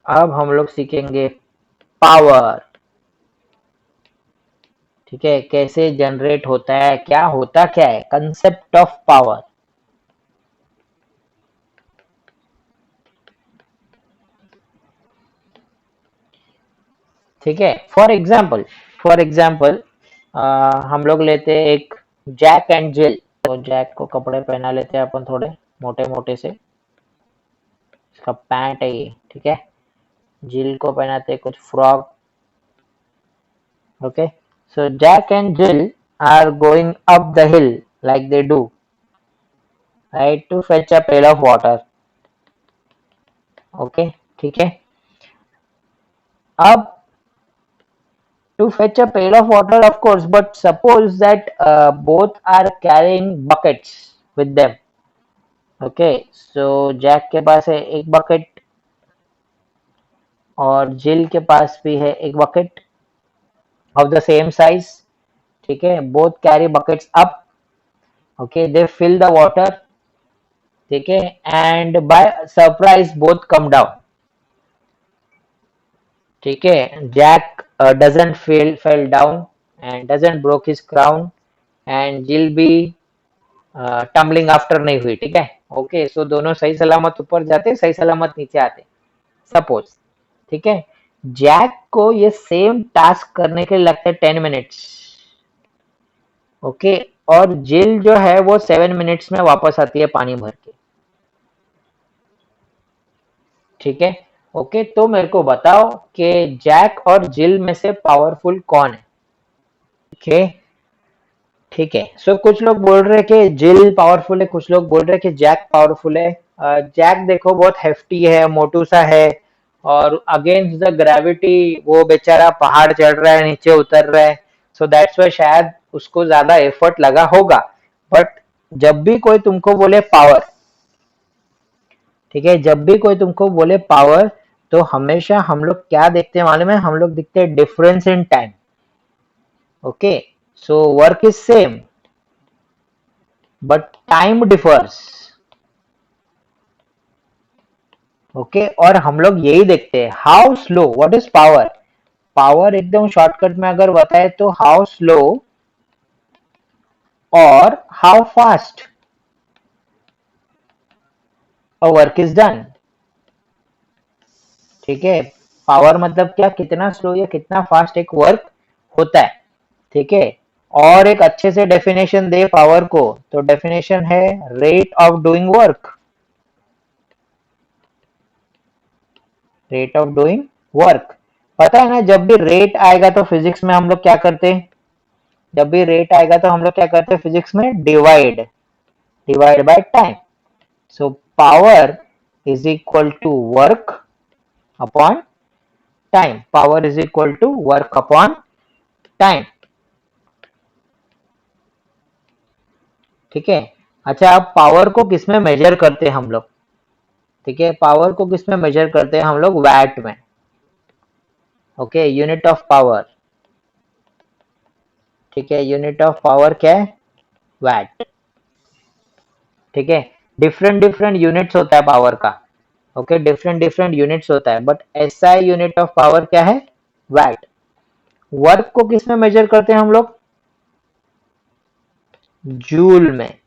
अब हम लोग सीखेंगे पावर। ठीक है, कैसे जनरेट होता है, क्या है कंसेप्ट ऑफ पावर। ठीक है, फॉर एग्जाम्पल हम लोग लेते हैं एक जैक एंड जिल। तो जैक को कपड़े पहना लेते हैं अपन थोड़े मोटे मोटे से, इसका पैंट है ये। ठीक है, जिल को पहनाते हैं कुछ frock. Okay, so Jack and Jill are going up the hill like they do, right, to fetch a pail of water. Okay, ठीक है। अब to fetch a pail of water, of course, but suppose that both are carrying buckets with them. Okay, so Jack के पास है एक bucket और जिल के पास भी है एक bucket of the same size. ठीक है, both carry buckets up. Okay, they fill the water. ठीक है, and by surprise both come down. ठीक है, Jack doesn't fell down and doesn't broke his crown and Jill भी tumbling after नहीं हुई। ठीक है, ओके, सो दोनों सही सलामत ऊपर जाते, सही सलामत नीचे आते, सपोज। ठीक है, जैक को ये सेम टास्क करने के लिए लगते 10 मिनट्स। ओके, और जिल जो है वो 7 मिनट्स में वापस आती है पानी भर के। ठीक है, ओके, तो मेरे को बताओ कि जैक और जिल में से पावरफुल कौन है। ओके, ठीक है, सो कुछ लोग बोल रहे हैं कि जिल पावरफुल है, कुछ लोग बोल रहे हैं कि जैक पावरफुल है। जैक देखो बहुत हेफ्टी है, मोटू सा है, और अगेंस्ट द ग्रेविटी वो बेचारा पहाड़ चढ़ रहा है, नीचे उतर रहा है, सो दैट्स वाई शायद उसको ज्यादा एफर्ट लगा होगा। बट जब भी कोई तुमको बोले पावर, ठीक है, जब भी कोई तुमको बोले पावर, तो हमेशा हम लोग क्या देखते हैं मालूम है, हम लोग देखते हैं difference in time. Okay, so work is same but time differs. Okay, और हम लोग यही देखते हैं how slow, what is power. Power एकदम शॉर्टकट में अगर बताए तो हाउ स्लो और how fast a work is done. ठीक है, पावर मतलब क्या, कितना स्लो या कितना फास्ट एक वर्क होता है। ठीक है, और एक अच्छे से डेफिनेशन दे पावर को, तो डेफिनेशन है rate of doing work. Rate of doing work, पता है ना, जब भी रेट आएगा तो फिजिक्स में हम लोग क्या करते हैं, जब भी रेट आएगा तो हम लोग क्या करते हैं फिजिक्स में, divide, divide by time. So power is equal to work upon time, power is equal to work upon time. ठीक है, अच्छा, अब पावर को किस में मेजर करते हैं हम लोग। ठीक है, पावर को किस में मेजर करते हैं हम लोग, वैट में। Okay, unit of power. ठीक है, यूनिट ऑफ पावर क्या है, वैट। ठीक है, डिफरेंट डिफरेंट यूनिट्स होता है पावर का। ओके, डिफरेंट डिफरेंट यूनिट्स होता है, but SI unit of power क्या है, वैट। वर्क को किस में मेजर करते हैं हम लोग, जूल में।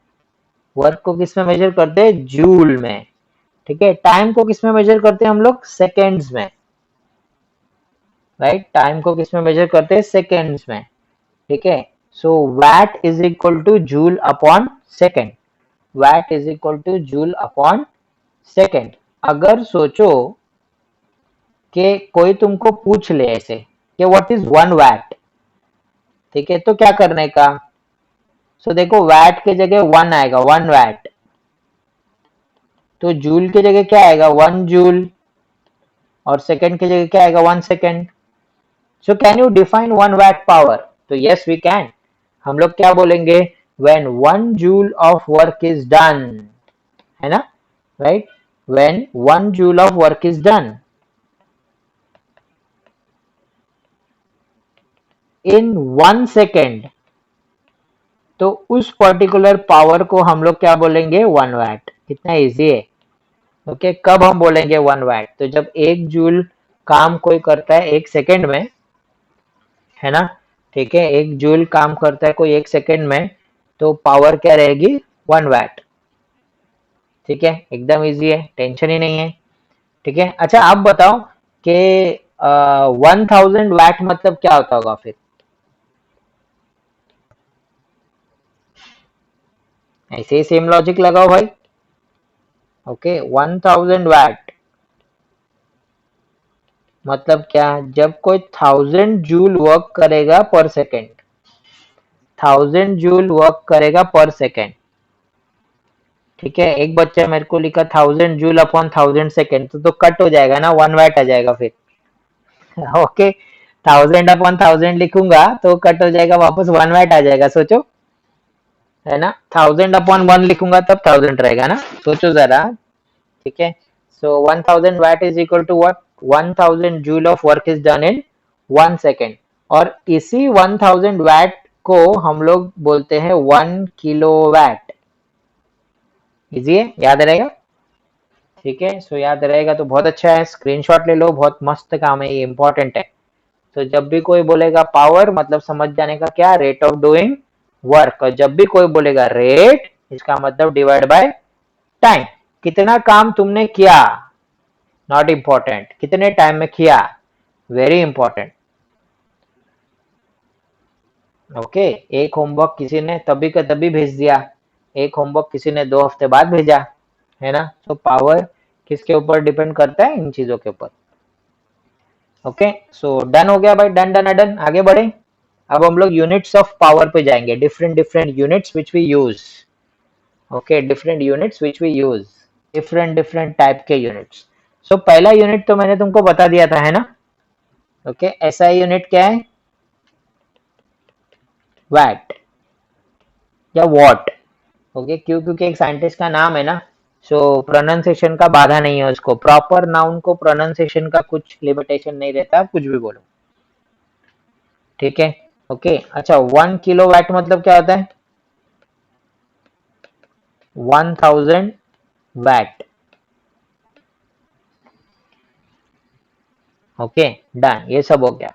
वर्क को किस में मेजर करते हैं, जूल में। ठीक है, टाइम को किस में मेजर करते हैं हम लोग, सेकेंड्स में। राइट, टाइम को किस में मेजर करते हैं, सेकेंड्स में। ठीक है, so watt is equal to joule upon second. Watt is equal to joule upon second. अगर सोचो कि कोई तुमको पूछ ले ऐसे कि व्हाट इज 1 वैट, ठीक है, तो क्या करने का, सो देखो वैट के जगह 1 आएगा, 1 वैट, तो जूल की जगह क्या आएगा, 1 जूल, और सेकेंड की जगह क्या आएगा, 1 second. So can you define 1 watt power, तो यस वी कैन। हम लोग क्या बोलेंगे, when 1 joule of work is done, है ना, right, when 1 joule of work is done in 1 second, तो उस पर्टिकुलर पावर को हम लोग क्या बोलेंगे, 1 वैट। कितना इजी है, ओके, कब हम बोलेंगे 1 वैट? तो जब 1 जूल काम कोई करता है 1 सेकेंड में, है ना, ठीक है, 1 जूल काम करता है कोई 1 सेकेंड में, तो पावर क्या रहेगी? 1 वैट। ठीक है, एकदम इजी है, टेंशन ही नहीं है। ठीक है, अच्छा आप बताओ कि 1000 वैट मतलब क्या होता होगा फिर? ऐसे ही सेम लॉजिक लगाओ भाई। ओके, 1000 वैट मतलब क्या? जब कोई 1000 जूल वर्क करेगा पर सेकेंड, 1000 जूल वर्क करेगा पर सेकेंड। ठीक है, एक बच्चा मेरे को लिखा 1000 जूल अपॉन 1000 सेकेंड, तो कट हो जाएगा ना, 1 वैट आ जाएगा फिर। ओके, 1000 अपॉन 1000 लिखूंगा तो कट हो जाएगा, वापस 1 वैट आ जाएगा, सोचो, है ना। 1000 अपॉन 1 लिखूंगा तब 1000 रहेगा ना, सोचो जरा। ठीक है, so 1000 watt is equal to what? 1000 joule of work is done in 1 second. और इसी 1000 वैट को हम लोग बोलते हैं 1 किलो वैट। इजी है, याद रहेगा। ठीक है, सो याद रहेगा तो बहुत अच्छा है, स्क्रीनशॉट ले लो, बहुत मस्त काम है, ये इंपॉर्टेंट है। तो जब भी कोई बोलेगा पावर, मतलब समझ जाने का क्या? Rate of doing work. और जब भी कोई बोलेगा रेट, इसका मतलब डिवाइड बाय टाइम। कितना काम तुमने किया, नॉट इम्पोर्टेंट, कितने टाइम में किया, वेरी इंपॉर्टेंट। ओके, एक होमवर्क किसी ने तभी का तभी भेज दिया, एक होमवर्क किसी ने 2 हफ्ते बाद भेजा, है ना। तो पावर किसके ऊपर डिपेंड करता है? इन चीजों के ऊपर। ओके, सो डन हो गया भाई, डन डन डन, आगे बढ़े। अब हम लोग यूनिट्स ऑफ पावर पे जाएंगे, different different units which we use. Okay, different units which we use, different different type के यूनिट्स। सो पहला यूनिट तो मैंने तुमको बता दिया था, है ना। ओके, ऐसा यूनिट क्या है? वैट या वॉट। ओके, क्यों? क्योंकि एक साइंटिस्ट का नाम है ना, सो प्रोनाउंसिएशन का बाधा नहीं है उसको, प्रॉपर नाउन को प्रोनाउंसिएशन का कुछ लिमिटेशन नहीं रहता, आप कुछ भी बोलो। ठीक है, ओके, अच्छा 1 किलो वैट मतलब क्या होता है? 1000 वैट। ओके, डन, ये सब हो गया।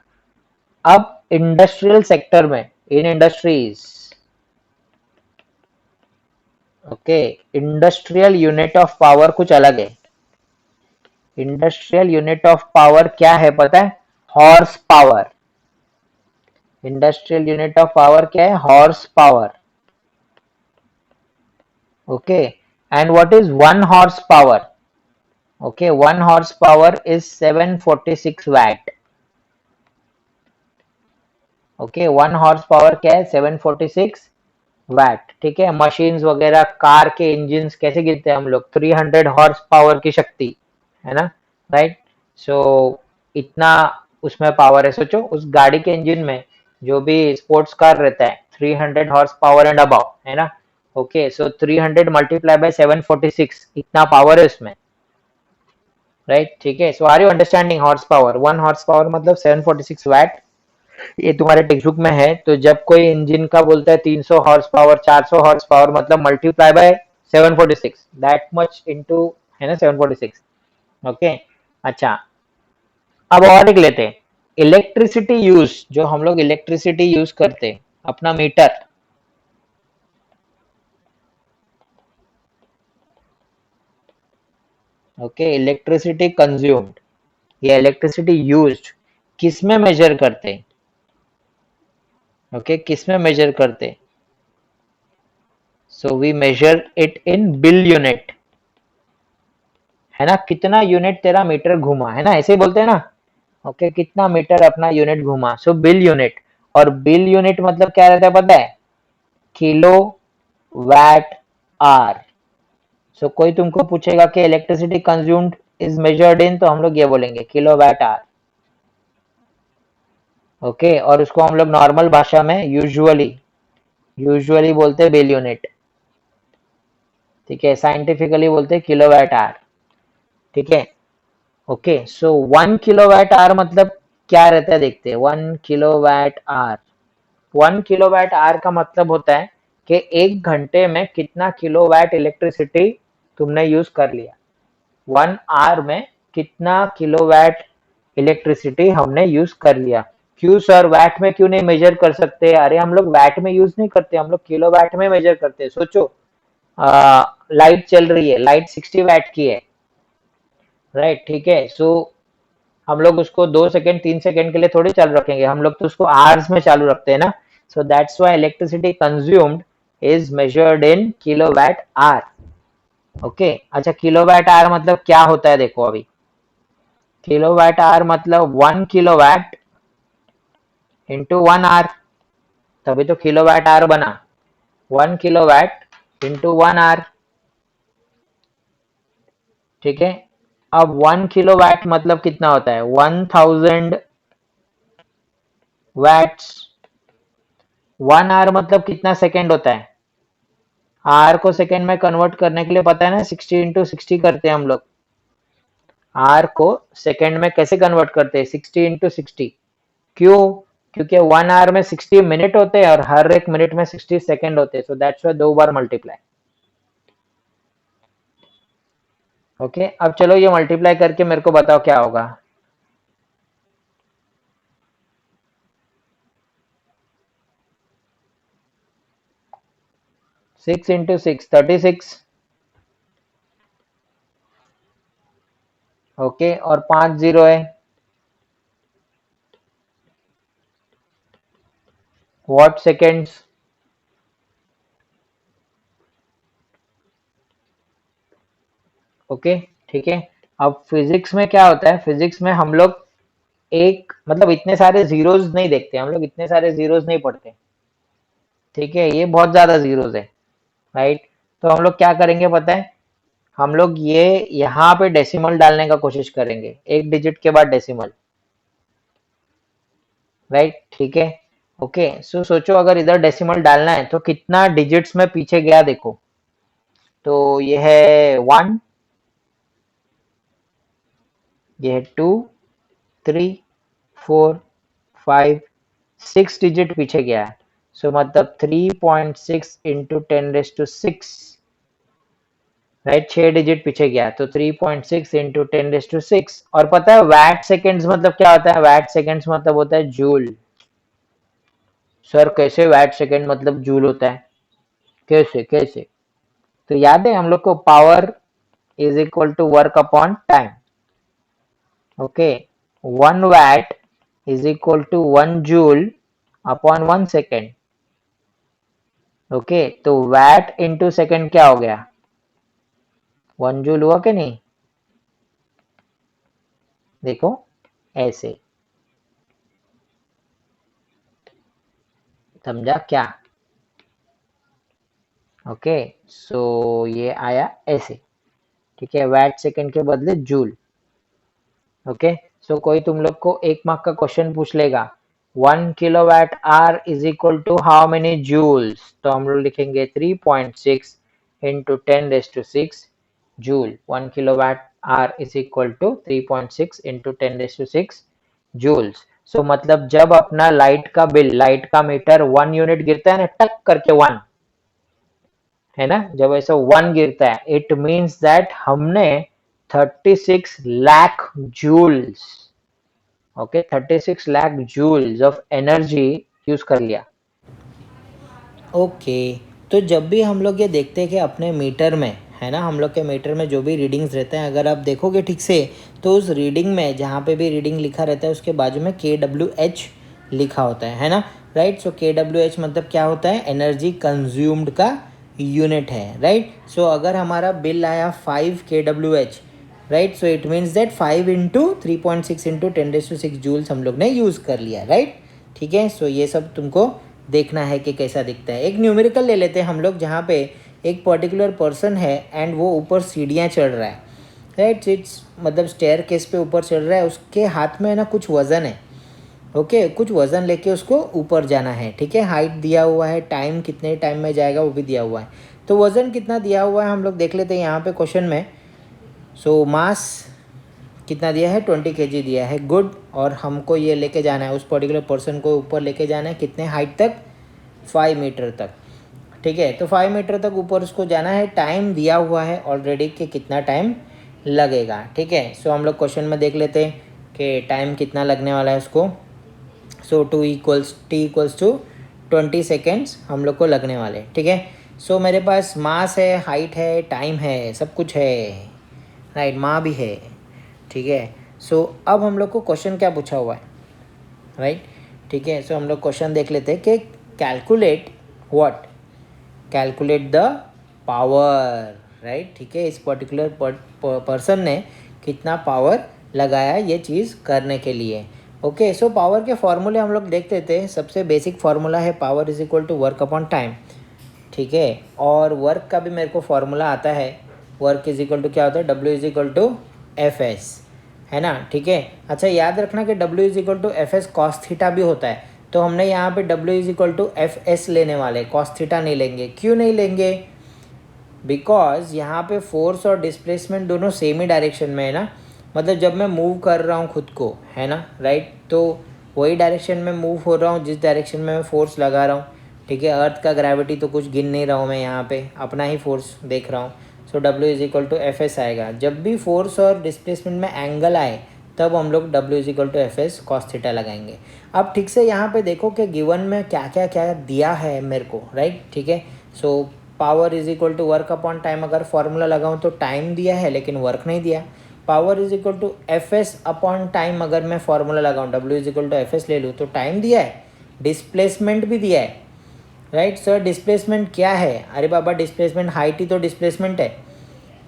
अब इंडस्ट्रियल सेक्टर में, in industries, okay, industrial unit of power कुछ अलग है। इंडस्ट्रियल यूनिट ऑफ पावर क्या है पता है? Horsepower. Industrial unit of power क्या है? Horsepower. Okay, and what is 1 horsepower? Okay, 1 horsepower is 746 watt. Okay, 1 horsepower क्या है? 746 वैट। ठीक है, मशीन्स वगैरह, कार के इंजिन कैसे गिनते हैं हम लोग? 300 हॉर्स पावर की शक्ति, है ना, राइट। सो इतना उसमें पावर है, सोचो उस गाड़ी के इंजन में, जो भी स्पोर्ट्स कार रहता है, 300 हॉर्स पावर एंड अबाउ, है ना। ओके, सो 300 मल्टीप्लाई बाय 746, इतना पावर है उसमें, राइट। ठीक है, so are you understanding? Horsepower, 1 horsepower मतलब 746 वैट। ये तुम्हारे टेक्स्ट बुक में है, तो जब कोई इंजन का बोलता है 300 हॉर्स पावर, 400 हॉर्स पावर, मतलब multiply by 746, that much into, है ना, 746। ओके, अच्छा, अब और एक लेते हैं, इलेक्ट्रिसिटी यूज, जो हम लोग इलेक्ट्रिसिटी यूज करते हैं, अपना मीटर। ओके, इलेक्ट्रिसिटी कंज्यूम्ड या इलेक्ट्रिसिटी यूज्ड किस में मेजर करते हैं? ओके, किस में मेजर करते हैं? So we measure it in bill unit, है ना। कितना यूनिट तेरा मीटर घूमा, है ना, ऐसे ही बोलते हैं ना। ओके, कितना मीटर अपना यूनिट घूमा, सो बिल यूनिट। और बिल यूनिट मतलब क्या रहता है पता है? Kilo VAT are. सो कोई तुमको पूछेगा कि electricity consumed is measured in, तो हम लोग ये बोलेंगे किलो वैट आर। ओके, और उसको हम लोग नॉर्मल भाषा में यूजुअली यूजुअली बोलते हैं बिल यूनिट। ठीक है, साइंटिफिकली बोलते हैं किलो वैट आर। ठीक है, okay, so 1 kilowatt hour मतलब क्या रहता है, देखते हैं। 1 kilowatt hour, 1 kilowatt hour का मतलब होता है कि 1 घंटे में कितना किलोवाट इलेक्ट्रिसिटी तुमने यूज कर लिया। 1 आवर में कितना किलोवाट इलेक्ट्रिसिटी हमने यूज कर लिया। क्यों सर वैट में क्यों नहीं मेजर कर सकते? अरे हम लोग वैट में यूज नहीं करते, हम लोग किलोवाट में मेजर करते हैं। सोचो लाइट चल रही है, लाइट 60 वैट की है, राइट, ठीक है। सो हम लोग उसको 2 सेकेंड 3 सेकेंड के लिए थोड़ी चालू रखेंगे, हम लोग तो उसको आवर्स में चालू रखते हैं ना। So that's why electricity consumed is measured in kilowatt hour. Okay, अच्छा किलोवाट आवर मतलब क्या होता है देखो अभी। किलोवाट आवर मतलब 1 किलोवाट इंटू 1 आवर, तभी तो किलोवाट आवर बना। 1 किलोवाट इंटू 1 आवर, ठीक है। अब 1 किलोवाट मतलब कितना होता है? 1000 वैट्स। 1 आवर मतलब कितना सेकेंड होता है? आर को सेकेंड में कन्वर्ट करने के लिए पता है ना, 60 × 60 करते हैं हम लोग। आर को सेकेंड में कैसे कन्वर्ट करते हैं? 60 × 60। क्यों? क्योंकि 1 आवर में 60 मिनट होते हैं और हर एक मिनट में 60 सेकेंड होते हैं। So that's why 2 bar multiply. Okay, अब चलो ये मल्टीप्लाई करके मेरे को बताओ क्या होगा। Six into six 36। ओके, और 5 जीरो है। What seconds. ओके, ठीक है। अब फिजिक्स में क्या होता है? फिजिक्स में हम लोग एक मतलब इतने सारे जीरोज नहीं देखते, हम लोग इतने सारे जीरोज नहीं पढ़ते, ठीक है। ये बहुत ज्यादा जीरोज है, राइट। तो हम लोग क्या करेंगे पता है? हम लोग ये यहाँ पे डेसिमल डालने का कोशिश करेंगे, एक डिजिट के बाद डेसिमल, राइट, ठीक है। ओके, सो सोचो अगर इधर डेसिमल डालना है तो कितना डिजिट्स में पीछे गया देखो। तो ये है 1, ये है 2, 3, 4, 5, 6 डिजिट पीछे गया है। सो मतलब 3.6 इंटू 10⁻⁶, राइट, 6 डिजिट पीछे गया तो 3.6 इंटू 10⁻⁶। और पता है वैट सेकेंड्स मतलब क्या होता है? वैट सेकेंड्स मतलब होता है जूल। सर कैसे वैट सेकेंड मतलब जूल होता है? कैसे कैसे? तो याद है हम लोग को power is equal to work upon time. Okay, 1 watt is equal to 1 joule upon 1 second. Okay, तो वैट इंटू सेकेंड क्या हो गया? 1 जूल हुआ कि नहीं? देखो ऐसे, समझा क्या? ओके, सो ये आया ऐसे, ठीक है, वैट सेकेंड के बदले जूल। ओके, सो कोई तुम लोग को 1 मार्क का क्वेश्चन पूछ लेगा, 1 kilowatt hour is equal to how many joules, तो हम लोग लिखेंगे 3.6 into 10⁻⁶ joule. 1 kilowatt hour is equal to 3.6 into 10⁻⁶ joules. So मतलब जब अपना लाइट का बिल, लाइट का मीटर 1 यूनिट गिरता है ना, टक करके 1, है ना, जब ऐसा 1 गिरता है इट मीन्स दैट हमने 36 lakh joules, okay, 36 lakh joules of energy use कर लिया। ओके, तो जब भी हम लोग ये देखते हैं कि अपने मीटर में, है ना, हम लोग के मीटर में जो भी रीडिंग्स रहते हैं, अगर आप देखोगे ठीक से तो उस रीडिंग में जहाँ पे भी रीडिंग लिखा रहता है उसके बाजू में KWH लिखा होता है ना, राइट। सो KWH मतलब क्या होता है? एनर्जी कंज्यूम्ड का यूनिट है, राइट। सो अगर हमारा बिल आया 5 KWH, right, so it means that 5 into 3.6 into 10⁻⁶ joules हम लोग ने यूज़ कर लिया, राइट, ठीक है। सो ये सब तुमको देखना है कि कैसा दिखता है। एक न्यूमेरिकल ले लेते हैं हम लोग जहाँ पे एक पर्टिकुलर पर्सन है एंड वो ऊपर सीढ़ियाँ चढ़ रहा है, राइट, इट्स मतलब स्टेयर केस पे ऊपर चढ़ रहा है, उसके हाथ में है ना कुछ वज़न है। ओके, कुछ वज़न लेके उसको ऊपर जाना है, ठीक है। हाइट दिया हुआ है, टाइम कितने टाइम में जाएगा वो भी दिया हुआ है। तो वज़न कितना दिया हुआ है हम लोग देख लेते हैं यहाँ पे क्वेश्चन में। सो मास कितना दिया है? 20 kg दिया है, गुड। और हमको ये लेके जाना है, उस पर्टिकुलर पर्सन को ऊपर लेके जाना है, कितने हाइट तक? 5 मीटर तक, ठीक है। तो 5 मीटर तक ऊपर उसको जाना है, टाइम दिया हुआ है ऑलरेडी कि कितना टाइम लगेगा। ठीक है, सो हम लोग क्वेश्चन में देख लेते हैं कि टाइम कितना लगने वाला है उसको। सो T इक्वल्स टू 20 सेकेंड्स हम लोग को लगने वाले। ठीक है, सो मेरे पास मास है, हाइट है, टाइम है, सब कुछ है, राइट, माँ भी है। ठीक है, सो अब हम लोग को क्वेश्चन क्या पूछा हुआ है, राइट। ठीक है, सो हम लोग क्वेश्चन देख लेते हैं कि calculate what, calculate the power, right. ठीक है, इस पर्टिकुलर पर्सन ने कितना पावर लगाया ये चीज़ करने के लिए। ओके, सो पावर के फॉर्मूले हम लोग देख लेते हैं। सबसे बेसिक फार्मूला है power is equal to work upon time. ठीक है, और वर्क का भी मेरे को फार्मूला आता है। वर्क इज इक्वल टू क्या होता है, W is equal to F S, है ना। ठीक है, अच्छा याद रखना कि W is equal to F S cos theta भी होता है। तो हमने यहाँ पे W is equal to F S लेने वाले, कॉस थीटा नहीं लेंगे। क्यों नहीं लेंगे, बिकॉज यहाँ पे फोर्स और डिस्प्लेसमेंट दोनों सेम ही डायरेक्शन में है ना। मतलब जब मैं मूव कर रहा हूँ खुद को, है ना, राइट, तो वही डायरेक्शन में मूव हो रहा हूँ जिस डायरेक्शन में मैं फोर्स लगा रहा हूँ। ठीक है, अर्थ का ग्रेविटी तो कुछ गिन नहीं रहा हूँ मैं, यहाँ पे अपना ही फोर्स देख रहा हूँ। So W is equal to F S आएगा। जब भी फोर्स और डिस्प्लेसमेंट में एंगल आए तब हम लोग W is equal to F S cos theta लगाएंगे। अब ठीक से यहाँ पे देखो कि गिवन में क्या क्या क्या दिया है मेरे को, राइट। ठीक है, so power is equal to work upon time, अगर फॉर्मूला लगाऊं तो टाइम दिया है लेकिन वर्क नहीं दिया। Power is equal to F S upon time, अगर मैं फॉर्मूला लगाऊं W is equal to F S ले लूँ तो टाइम दिया है, डिस्प्लेसमेंट भी दिया है, राइट। सर डिस्प्लेसमेंट क्या है, अरे बाबा डिस्प्लेसमेंट हाइट ही तो डिस्प्लेसमेंट है,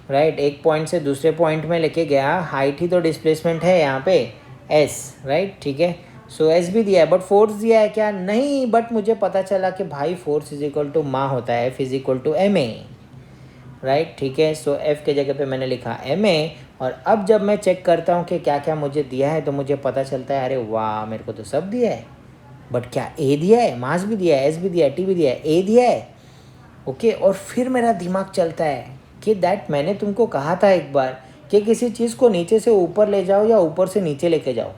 राइट। एक पॉइंट से दूसरे पॉइंट में लेके गया, हाइट ही तो डिस्प्लेसमेंट है यहाँ पे, एस, राइट। ठीक है, सो एस भी दिया है, बट फोर्स दिया है क्या, नहीं। बट मुझे पता चला कि भाई फोर्स इज इक्वल टू मा होता है, F is equal to M A, right. ठीक है, सो एफ के जगह पे मैंने लिखा एम ए। और अब जब मैं चेक करता हूँ कि क्या क्या मुझे दिया है तो मुझे पता चलता है अरे वाह मेरे को तो सब दिया है, बट क्या ए दिया है, मास भी दिया है, एस भी दिया है, टी भी दिया है, ए दिया है। ओके, और फिर मेरा दिमाग चलता है कि दैट मैंने तुमको कहा था एक बार कि किसी चीज़ को नीचे से ऊपर ले जाओ या ऊपर से नीचे लेके जाओ,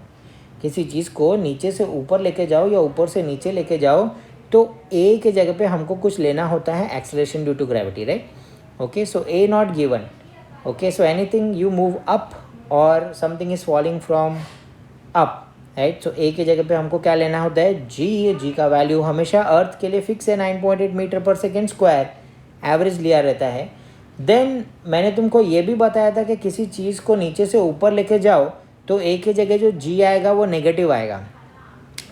किसी चीज़ को नीचे से ऊपर लेके जाओ या ऊपर से नीचे लेके जाओ तो ए के जगह पे हमको कुछ लेना होता है acceleration due to gravity, right. Okay, so a not given. Okay, so anything you move up और something is falling from up, right. So a के जगह पे हमको क्या लेना होता है, जी। ये जी का वैल्यू हमेशा अर्थ के लिए फिक्स है, 9.8 मीटर पर सेकेंड स्क्वायर एवरेज लिया रहता है। देन मैंने तुमको ये भी बताया था कि किसी चीज़ को नीचे से ऊपर लेके जाओ तो ए की जगह जो जी आएगा वो नेगेटिव आएगा।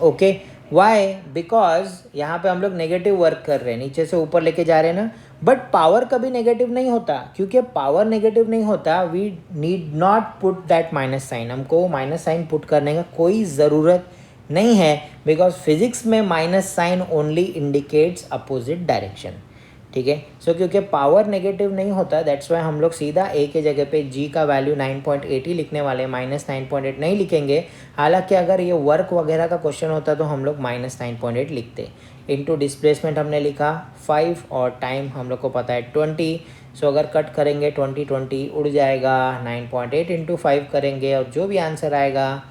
ओके, वाई, बिकॉज यहाँ पे हम लोग नेगेटिव वर्क कर रहे हैं, नीचे से ऊपर लेके जा रहे हैं ना। बट पावर कभी नेगेटिव नहीं होता, क्योंकि पावर नेगेटिव नहीं होता, we need not put that minus sign, हमको माइनस साइन पुट करने का कोई ज़रूरत नहीं है, बिकॉज फिजिक्स में minus sign only indicates opposite direction. ठीक है, सो क्योंकि पावर नेगेटिव नहीं होता दैट्स वाई हम लोग सीधा ए के जगह पे जी का वैल्यू 9.8 ही लिखने वाले, -9.8 नहीं लिखेंगे। हालांकि अगर ये वर्क वगैरह का क्वेश्चन होता तो हम लोग -9.8 लिखते। इनटू डिस्प्लेसमेंट हमने लिखा 5 और टाइम हम लोग को पता है 20। सो अगर कट करेंगे 20 उड़ जाएगा, 9.8 इंटू 5 करेंगे और जो भी आंसर आएगा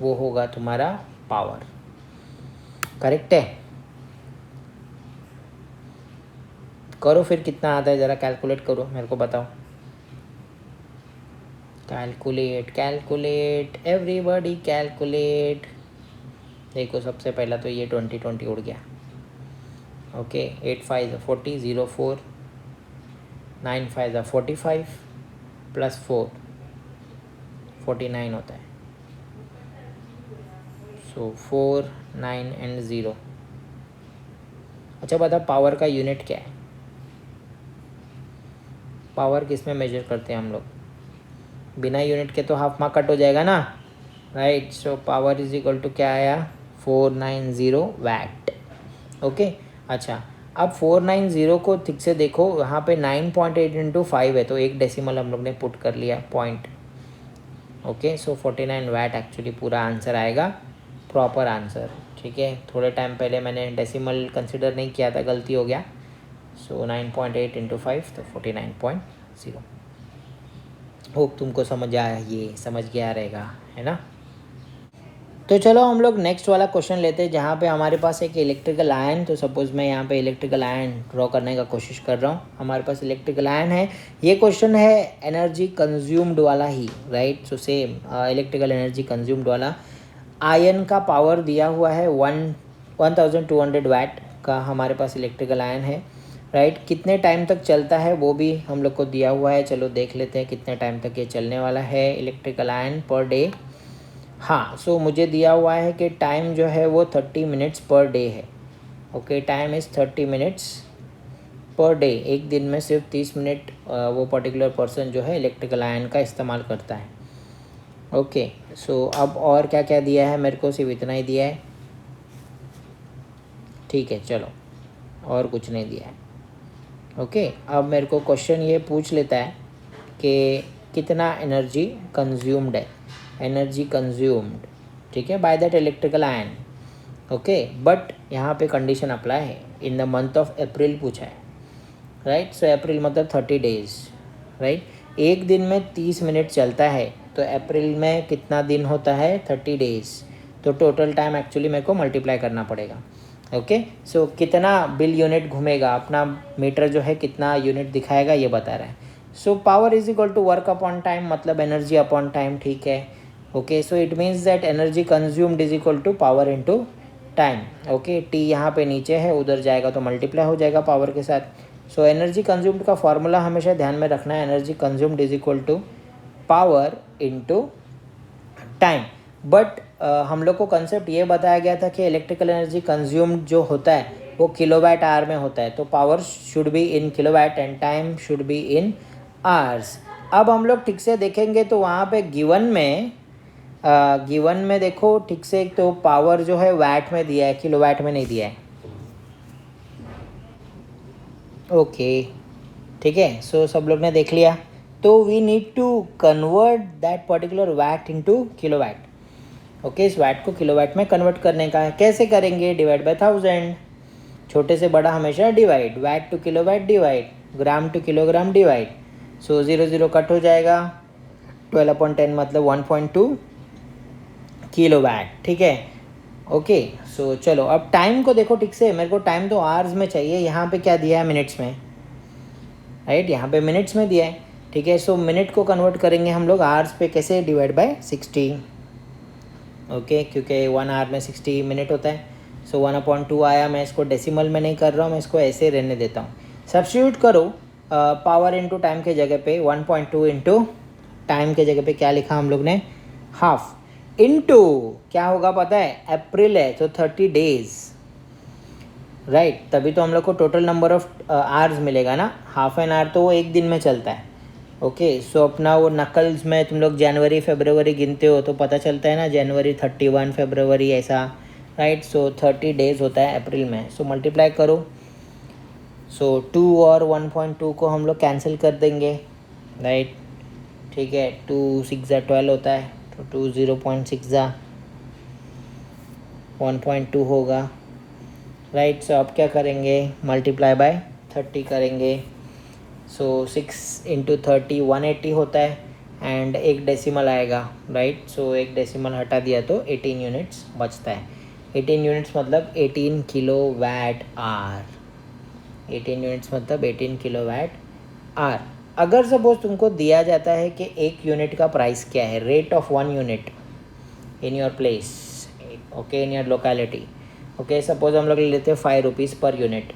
वो होगा तुम्हारा पावर। करेक्ट है, करो फिर कितना आता है ज़रा कैलकुलेट करो, मेरे को बताओ। Calculate calculate everybody calculate. देखो सबसे पहला तो ये 20 उड़ गया। ओके, 8 5 40, 0 4, 9 5 45 प्लस 4 49 होता है। सो 4 9 एंड 0। अच्छा बता पावर का यूनिट क्या है, पावर किस में मेजर करते हैं हम लोग, बिना यूनिट के तो हाफ मार्क कट हो जाएगा ना, right. So power is equal to क्या आया, 490 वैट। ओके, अच्छा अब 490 को ठीक से देखो, यहाँ पे 9.8 इंटू 5 है तो एक डेसिमल हम लोग ने पुट कर लिया, पॉइंट। ओके, सो 49 वैट एक्चुअली पूरा आंसर आएगा, प्रॉपर आंसर। ठीक है, थोड़े टाइम पहले मैंने डेसिमल कंसिडर नहीं किया था, गलती हो गया। सो 9.8 इंटू 5 तो 49.0। होप तुमको समझ आया, ये समझ गया रहेगा, है ना। तो चलो हम लोग नेक्स्ट वाला क्वेश्चन लेते हैं, जहाँ पे हमारे पास एक इलेक्ट्रिकल आयन, तो सपोज मैं यहाँ पे इलेक्ट्रिकल आयन ड्रॉ करने का कोशिश कर रहा हूँ। हमारे पास इलेक्ट्रिकल आयन है, ये क्वेश्चन है एनर्जी कंज्यूम्ड वाला ही, right. So same electrical energy consumed वाला। आयन का पावर दिया हुआ है 1200 वाट का हमारे पास इलेक्ट्रिकल आयन है, राइट। कितने टाइम तक चलता है वो भी हम लोग को दिया हुआ है। चलो देख लेते हैं कितने टाइम तक ये चलने वाला है इलेक्ट्रिकल आयन पर डे। हाँ, सो मुझे दिया हुआ है कि टाइम जो है वो 30 मिनट्स पर डे है। Okay, time is 30 minutes per day. एक दिन में सिर्फ 30 मिनट वो पर्टिकुलर पर्सन जो है इलेक्ट्रिकल आयन का इस्तेमाल करता है। ओके, सो अब और क्या क्या दिया है मेरे को, सिर्फ इतना ही दिया है। ठीक है, चलो और कुछ नहीं दिया है। ओके, अब मेरे को क्वेश्चन ये पूछ लेता है कि कितना एनर्जी कंज्यूम्ड है, एनर्जी कंज्यूम्ड, ठीक है, by that electrical ion. Okay, but यहाँ पे कंडीशन अप्लाई है, in the month of April पूछा है, राइट। सो अप्रैल मतलब 30 डेज, राइट। एक दिन में 30 मिनट चलता है, तो अप्रैल में कितना दिन होता है, 30 डेज। तो टोटल टाइम एक्चुअली मेरे को मल्टीप्लाई करना पड़ेगा। ओके, सो कितना बिल यूनिट घूमेगा, अपना मीटर जो है कितना यूनिट दिखाएगा ये बता रहा है। So power is equal to work upon time, मतलब एनर्जी अपॉन टाइम, ठीक है। Okay, so it means that energy consumed is equal to power into time. Okay, T यहाँ पे नीचे है, उधर जाएगा तो मल्टीप्लाई हो जाएगा पावर के साथ। सो एनर्जी कंज्यूम्ड का फॉर्मूला हमेशा ध्यान में रखना है, energy consumed is equal to power into time. But हम लोग को कंसेप्ट ये बताया गया था कि इलेक्ट्रिकल एनर्जी कंज्यूम्ड जो होता है वो किलोवाट आवर में होता है, तो power should be in kilowatt and time should be in hours. अब हम लोग ठीक से देखेंगे तो वहाँ पे गिवन में देखो ठीक से, तो पावर जो है वाट में दिया है, किलोवाट में नहीं दिया है। ओके, ठीक है, सो सब लोग ने देख लिया। तो we need to convert that particular watt into kilowatt. Okay, इस वाट को किलोवाट में कन्वर्ट करने का है। कैसे करेंगे, डिवाइड बाय 1000, छोटे से बड़ा हमेशा divide, watt to kilowatt divide, gram to kilogram divide. So 0 0 cut हो जाएगा, 12/10 मतलब 1.2 किलोवाट, ठीक है। ओके, सो चलो अब टाइम को देखो ठीक से, मेरे को टाइम तो आवर्स में चाहिए, यहाँ पे क्या दिया है, मिनट्स में, राइट, यहाँ पे मिनट्स में दिया है, ठीक है। सो मिनट को कन्वर्ट करेंगे हम लोग आवर्स पे, कैसे, डिवाइड बाय 60। ओके, क्योंकि 1 आवर में 60 मिनट होता है। सो 1/2 आया, मैं इसको डेसिमल में नहीं कर रहा हूँ, मैं इसको ऐसे रहने देता हूँ। सब्स्टिट्यूट करो पावर इनटू टाइम के जगह पे, 1.2 इंटू टाइम के जगह पे क्या लिखा हम लोग ने, हाफ, इनटू क्या होगा पता है, अप्रैल है तो 30 डेज, राइट। तभी तो हम लोग को टोटल नंबर ऑफ आवर्स मिलेगा ना। हाफ एन आवर तो वो एक दिन में चलता है। ओके, सो अपना वो नकल्स में तुम लोग जनवरी फरवरी गिनते हो तो पता चलता है ना, जनवरी 31, फरवरी ऐसा, राइट। सो 30 डेज होता है अप्रैल में। सो मल्टीप्लाई करो, सो 2 और 1.2 को हम लोग कैंसिल कर देंगे, राइट, ठीक है। 2 6 12 होता है, तो 2 0.6 1.2 होगा, राइट। सो अब क्या करेंगे, मल्टीप्लाई बाय 30 करेंगे। सो 6 इंटू 30 180 होता है, एंड एक डेसिमल आएगा, राइट। सो एक डेसिमल हटा दिया तो 18 यूनिट्स बचता है। 18 यूनिट्स मतलब 18 किलोवाट आवर, 18 यूनिट्स मतलब 18 किलोवाट आवर। अगर सपोज तुमको दिया जाता है कि एक यूनिट का प्राइस क्या है, rate of 1 unit in your place, okay, in your locality, okay, suppose हम लोग लेते हैं 5 रुपीज़ पर यूनिट।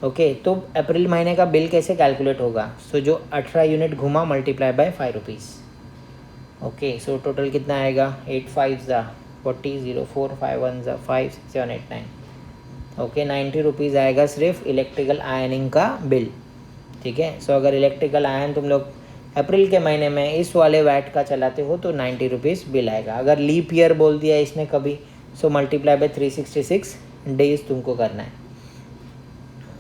ओके, तो अप्रैल महीने का बिल कैसे कैलकुलेट होगा, सो जो 18 यूनिट घुमा multiply by 5 rupees. Okay, so total कितना आएगा, 8 5 40, 0 4 5 1 5 6 7 8 9। ओके, 90 रुपीज़ आएगा सिर्फ इलेक्ट्रिकल आयनिंग का बिल, ठीक है। सो अगर इलेक्ट्रिकल आयन तुम लोग अप्रैल के महीने में इस वाले वैट का चलाते हो तो 90 रुपीज़ बिल आएगा। अगर लीप ईयर बोल दिया इसने कभी, सो मल्टीप्लाई बाय 366 डेज तुमको करना है,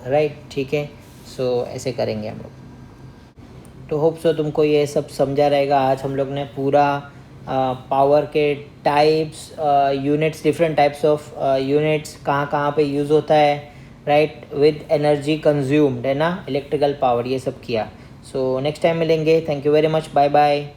राइट, ठीक है। सो ऐसे करेंगे हम लोग। तो होप सो तुमको ये सब समझा रहेगा। आज हम लोग ने पूरा पावर के types, units, different types of units कहाँ कहाँ पे यूज़ होता है, राइट, विद एनर्जी कंज्यूम्ड, है ना, इलेक्ट्रिकल पावर, ये सब किया। सो नेक्स्ट टाइम मिलेंगे। Thank you very much, bye bye.